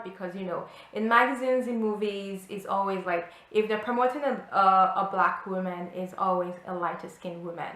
because in magazines, in movies, it's always like if they're promoting a black woman, it's always a lighter skinned woman.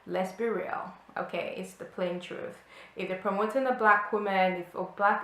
Let's be real, okay? It's the plain truth. If they're promoting a black woman,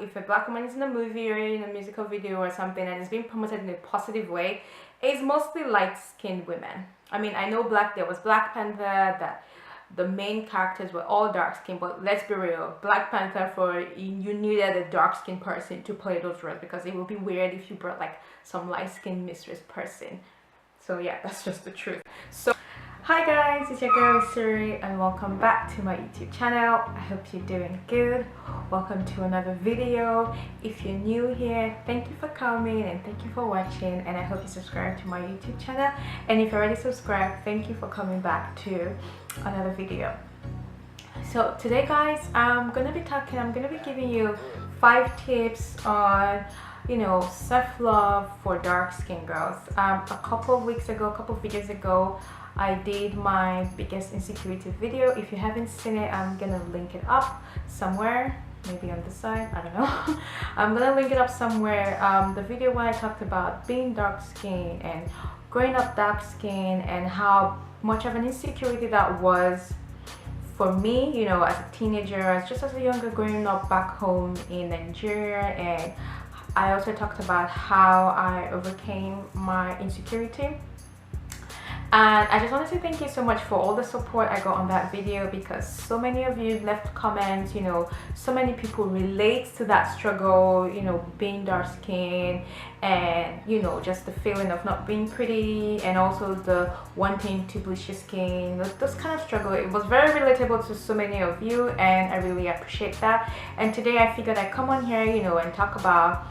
if a black woman is in a movie or in a musical video or something and it's being promoted in a positive way, it's mostly light skinned women. I mean, I know there was Black Panther, that the main characters were all dark skinned, but let's be real, Black Panther, you needed a dark skinned person to play those roles, because it would be weird if you brought like some light skinned mistress person. So yeah, that's just the truth. So hi guys, it's your girl Siri and welcome back to my YouTube channel. I hope you're doing good. Welcome to another video. If you're new here, thank you for coming and thank you for watching, and I hope you subscribe to my YouTube channel. And if you're already subscribed, thank you for coming back to another video. So today guys, I'm gonna be giving you 5 tips on self-love for dark-skinned girls. A couple videos ago, I did my biggest insecurity video. If you haven't seen it, I'm gonna link it up somewhere, maybe on the side, I don't know. I'm gonna link it up somewhere. The video where I talked about being dark-skinned and growing up dark-skinned and how much of an insecurity that was for me, as a teenager, as a younger growing up back home in Nigeria. And I also talked about how I overcame my insecurity. And I just want to say thank you so much for all the support I got on that video, because so many of you left comments, so many people relate to that struggle, being dark skinned and just the feeling of not being pretty, and also the wanting to bleach your skin, those kind of struggle. It was very relatable to so many of you, and I really appreciate that. And today I figured I'd come on here and talk about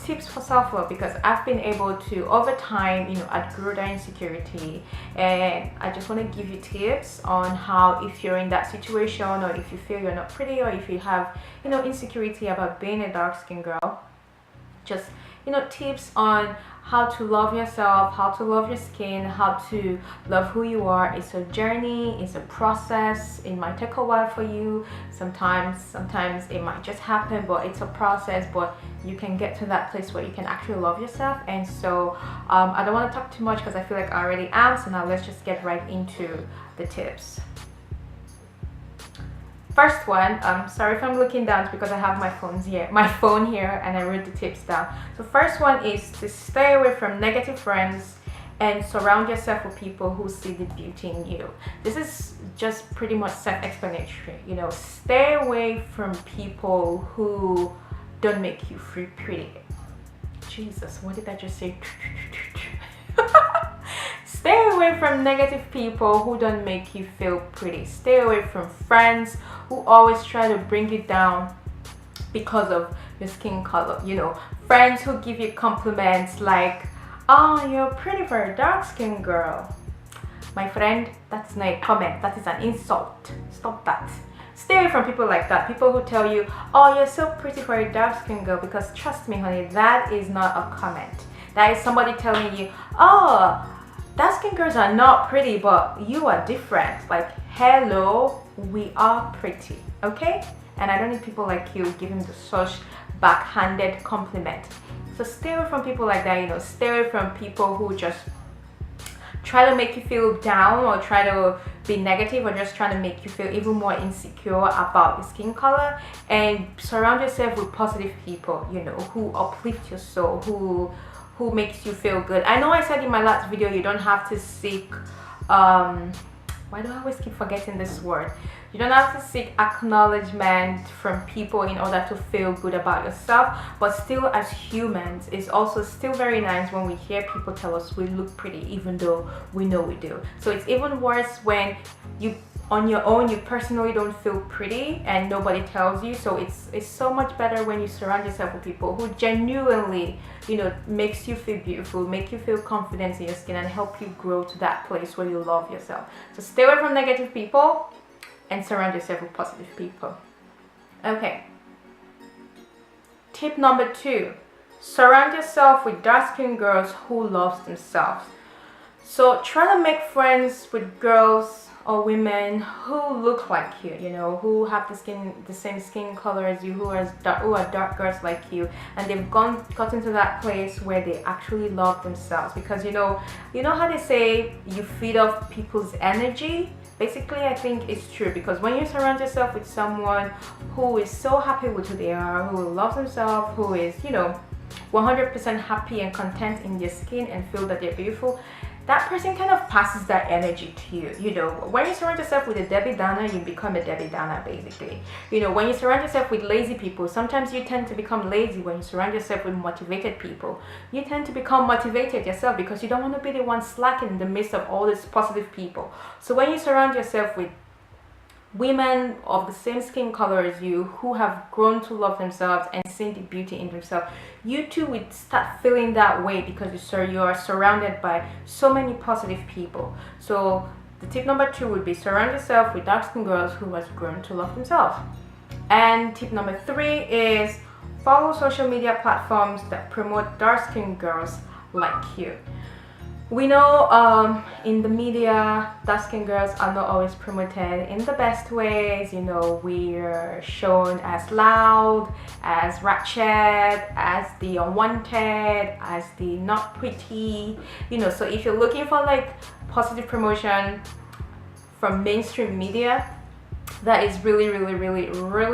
tips for self-love, because I've been able to, over time, outgrow that insecurity. And I just want to give you tips on how, if you're in that situation, or if you feel you're not pretty, or if you have insecurity about being a dark-skinned girl, just tips on how to love yourself, how to love your skin, how to love who you are. It's a journey, it's a process. It might take a while for you. Sometimes it might just happen, but it's a process. But you can get to that place where you can actually love yourself. And so I don't want to talk too much because I feel like I already am. So now let's just get right into the tips. First one, sorry if I'm looking down, because I have my phone here and I wrote the tips down. So first one is to stay away from negative friends and surround yourself with people who see the beauty in you. This is just pretty much self-explanatory. Stay away from people who don't make you feel pretty. Jesus, what did I just say? Stay away from negative people who don't make you feel pretty. Stay away from friends who always try to bring you down because of your skin color. Friends who give you compliments like, "Oh, you're pretty for a dark-skinned girl." My friend, that's not a comment, that is an insult. Stop that. Stay away from people like that. People who tell you, "Oh, you're so pretty for a dark-skinned girl," because trust me, honey, that is not a comment. That is somebody telling you, "Oh, dark-skinned girls are not pretty, but you are different." Like, hello, we are pretty, okay? And I don't need people like you giving the such backhanded compliment. So stay away from people like that. Stay away from people who just try to make you feel down, or try to be negative, or just trying to make you feel even more insecure about your skin color. And surround yourself with positive people, who uplift your soul, who makes you feel good. I know I said in my last video you don't have to seek why do I always keep forgetting this word? You don't have to seek acknowledgement from people in order to feel good about yourself, but still, as humans, it's also still very nice when we hear people tell us we look pretty, even though we know we do. So it's even worse when you, on your own, you personally don't feel pretty and nobody tells you. So it's so much better when you surround yourself with people who genuinely makes you feel beautiful, make you feel confidence in your skin, and help you grow to that place where you love yourself. So stay away from negative people and surround yourself with positive people. Okay, tip number 2, surround yourself with dark-skinned girls who love themselves. So try to make friends with girls or women who look like you, you know, who have the same skin color as you, who are dark girls like you, and they've gotten to that place where they actually love themselves. Because you know how they say you feed off people's energy. Basically, I think it's true, because when you surround yourself with someone who is so happy with who they are, who loves themselves, who is, you know, 100% happy and content in their skin and feel that they're beautiful, that person kind of passes that energy to you. You know, when you surround yourself with a Debbie Downer, you become a Debbie Downer, basically. You know, when you surround yourself with lazy people, sometimes you tend to become lazy. When you surround yourself with motivated people, you tend to become motivated yourself, because you don't want to be the one slacking in the midst of all these positive people. So when you surround yourself with women of the same skin color as you, who have grown to love themselves and seen the beauty in themselves, you too would start feeling that way, because you are surrounded by so many positive people. So the tip number 2 would be surround yourself with dark skinned girls who has grown to love themselves. And tip number 3 is follow social media platforms that promote dark skinned girls like you. We know in the media, dark-skinned girls are not always promoted in the best ways. You know, we're shown as loud, as ratchet, as the unwanted, as the not pretty. You know, so if you're looking for like positive promotion from mainstream media, that is really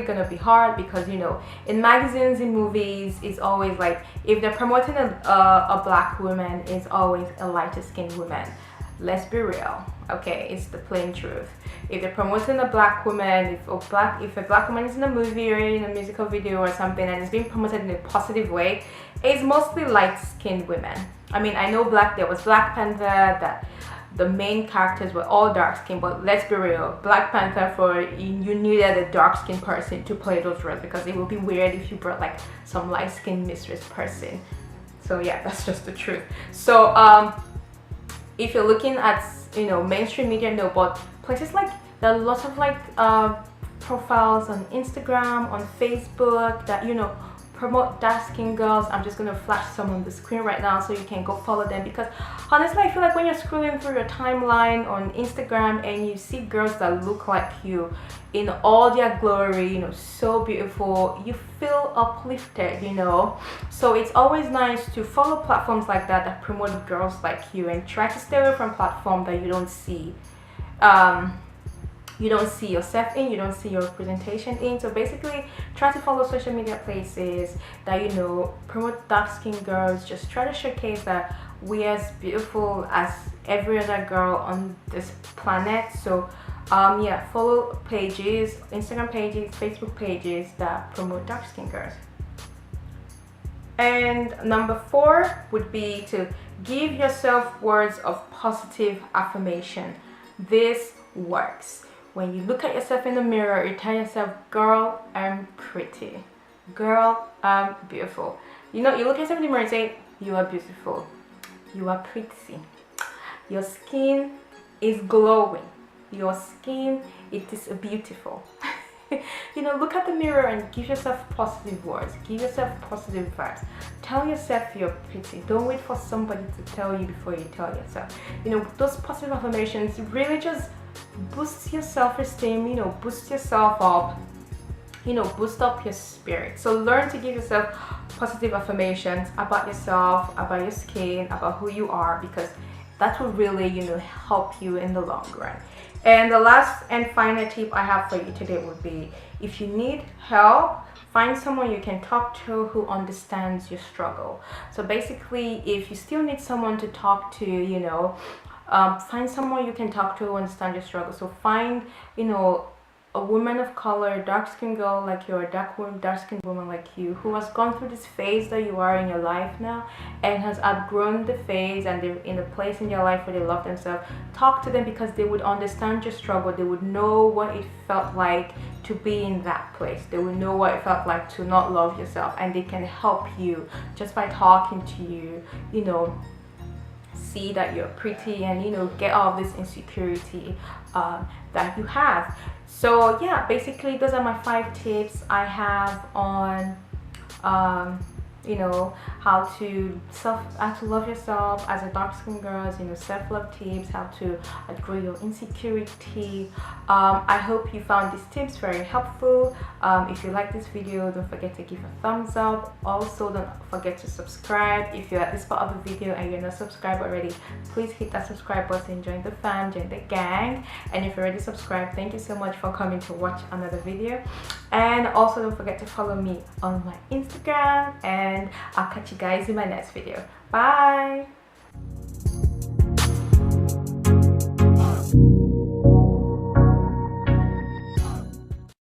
gonna be hard, because you know, in magazines, in movies, it's always like, if they're promoting a black woman, it's always a lighter skinned woman. Let's be real, okay? It's the plain truth. If they're promoting a black woman, if a black woman is in a movie or in a musical video or something, and it's being promoted in a positive way, it's mostly light skinned women. I mean, I know there was Black Panther, that the main characters were all dark skinned, but let's be real, Black Panther, you needed a dark skinned person to play those roles, because it would be weird if you brought like some light skinned mistress person. So yeah, that's just the truth. So if you're looking at, you know, mainstream media, no, but places like, there are lots of like profiles on Instagram, on Facebook, that, you know, promote dark skinned girls. I'm just gonna flash some on the screen right now so you can go follow them, because honestly, I feel like when you're scrolling through your timeline on Instagram and you see girls that look like you in all their glory, you know, so beautiful, you feel uplifted, you know. So it's always nice to follow platforms like that promote girls like you, and try to stay away from platforms that you don't see yourself in, you don't see your representation in. So basically, try to follow social media places that, you know, promote dark skinned girls. Just try to showcase that we are as beautiful as every other girl on this planet. So yeah, follow pages, Instagram pages, Facebook pages that promote dark skinned girls. And number 4 would be to give yourself words of positive affirmation. This works. When you look at yourself in the mirror, you tell yourself, girl, I'm pretty. Girl, I'm beautiful. You know, you look at yourself in the mirror and say, you are beautiful. You are pretty. Your skin is glowing. Your skin, it is beautiful. You know, look at the mirror and give yourself positive words. Give yourself positive vibes. Tell yourself you're pretty. Don't wait for somebody to tell you before you tell yourself. You know, those positive affirmations really just boost your self-esteem, you know, boost yourself up, you know, boost up your spirit. So learn to give yourself positive affirmations about yourself, about your skin, about who you are, because that will really, you know, help you in the long run. And the last and final tip I have for you today would be, if you need help, find someone you can talk to who understands your struggle. So basically, if you still need someone to talk to, you know, find someone you can talk to who understands your struggle. So find, you know, a woman of color, dark-skinned girl like you, or dark-skinned woman like you, who has gone through this phase that you are in your life now and has outgrown the phase, and they're in a place in your life where they love themselves. Talk to them, because they would understand your struggle. They would know what it felt like to be in that place. They would know what it felt like to not love yourself, and they can help you just by talking to you, you know, see that you're pretty, and, you know, get all of this insecurity that you have. So yeah, basically those are my 5 tips I have on you know, how to love yourself as a dark skin girl, you know, self-love tips, how to outgrow your insecurity. I hope you found these tips very helpful. If you like this video, don't forget to give a thumbs up. Also, don't forget to subscribe. If you're at this part of the video and you're not subscribed already, please hit that subscribe button, join the fam, join the gang. And if you're already subscribed, thank you so much for coming to watch another video. And also don't forget to follow me on my Instagram, and I'll catch you guys in my next video. Bye.